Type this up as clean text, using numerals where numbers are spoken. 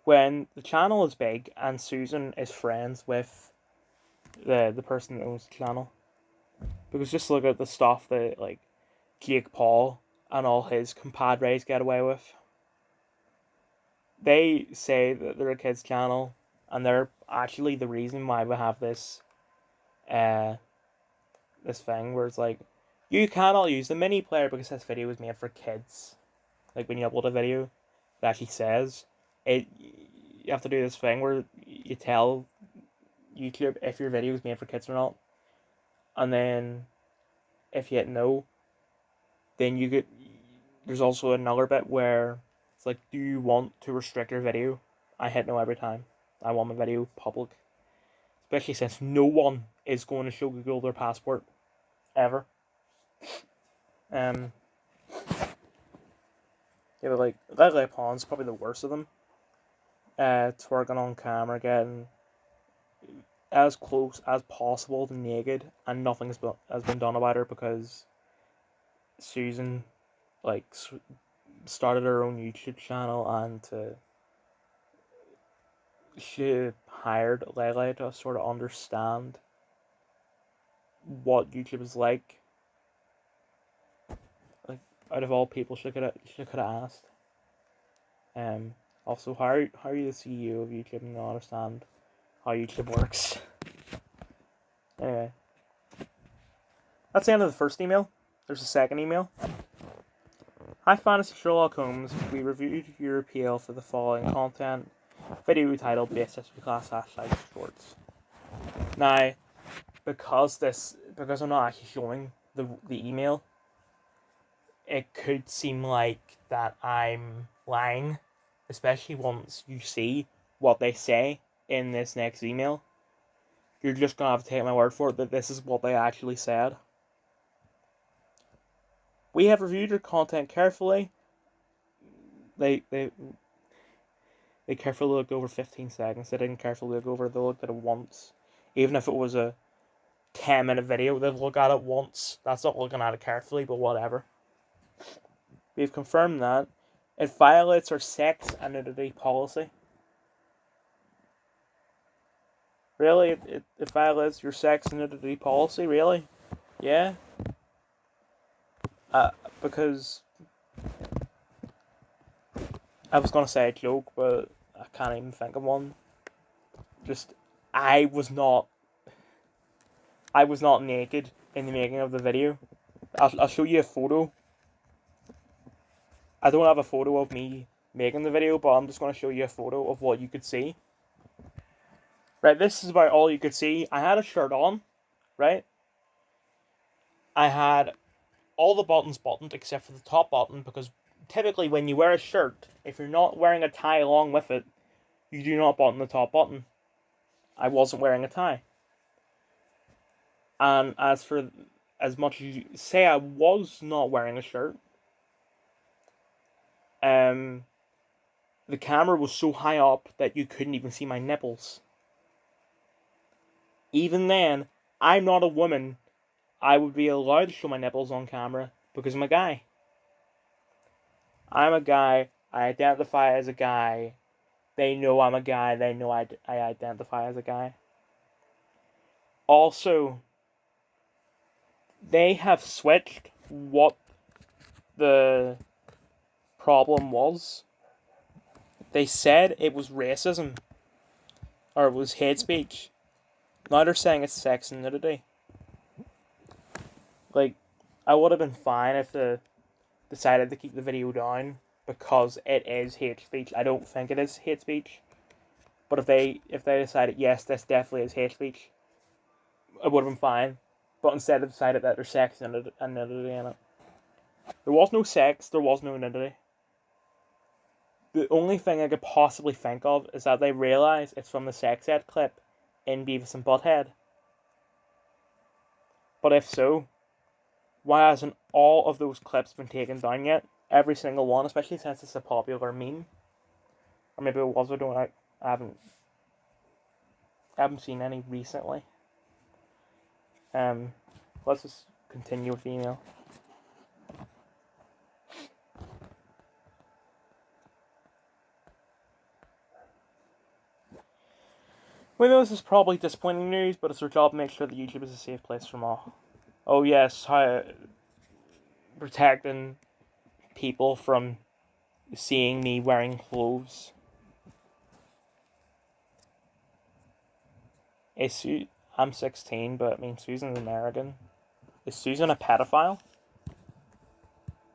when the channel is big and Susan is friends with the person that owns the channel. Because just look at the stuff that like Jake Paul and all his compadres get away with. They say that they're a kids channel, and they're actually the reason why we have uh this thing where it's like, you cannot use the mini player because this video was made for kids. Like when you upload a video, it actually says it. You have to do this thing where you tell YouTube if your video is made for kids or not, and then if you hit no, then you get. There's also another bit where it's like, do you want to restrict your video? I hit no every time. I want my video public, especially since no one is going to show Google their passport ever. Yeah, but like Red Pawn's probably the worst of them. Twerking on camera, getting as close as possible to naked, and nothing has been done about her because Susan like started her own YouTube channel, and she hired Lele to sort of understand what YouTube is like. Like, out of all people, she could have asked. Also, how are you the CEO of YouTube and not understand how YouTube works? Anyway, that's the end of the first email. There's a second email. Hi Fantasy Sherlock Holmes, we reviewed your appeal for the following content. Video titled Base History Class / Shorts. Now, because I'm not actually showing the email, it could seem like that I'm lying, especially once you see what they say in this next email. You're just gonna have to take my word for it that this is what they actually said. We have reviewed your content carefully. They carefully looked over 15 seconds. They didn't carefully look over. They looked at it once. Even if it was a 10-minute video, they'd look at it once. That's not looking at it carefully, but whatever. We've confirmed that it violates our sex and nudity policy. Really? It violates your sex and nudity policy? Really? Yeah? Because I was gonna say a joke, but I can't even think of one. Just, I was not naked in the making of the video. I'll show you a photo. I don't have a photo of me making the video, but I'm just going to show you a photo of what you could see. Right, this is about all you could see. I had a shirt on, right? I had all the buttons buttoned except for the top button, because typically when you wear a shirt, if you're not wearing a tie along with it, you do not button the top button. I wasn't wearing a tie. And as much as you say I was not wearing a shirt, the camera was so high up that you couldn't even see my nipples. Even then, I'm not a woman. I would be allowed to show my nipples on camera because I'm a guy. I'm a guy. I identify as a guy. They know I'm a guy. They know I identify as a guy. Also, they have switched what the problem was. They said it was racism, or it was hate speech. Now they're saying it's sex and nudity. Like, I would have been fine if they decided to keep the video down because it is hate speech. I don't think it is hate speech. But if they decided, yes, this definitely is hate speech, it would have been fine. But instead they decided that there's sex and nudity in it. There was no sex, there was no nudity. The only thing I could possibly think of is that they realise it's from the sex ed clip in Beavis and Butthead. But if so, why hasn't all of those clips been taken down yet? Every single one, especially since it's a popular meme. Or maybe it was, I haven't seen any recently. Let's just continue with the email. We know this is probably disappointing news, but it's our job to make sure that YouTube is a safe place from all. Oh yes, protecting people from seeing me wearing clothes. I'm 16, but I mean Susan's American. Is Susan a pedophile?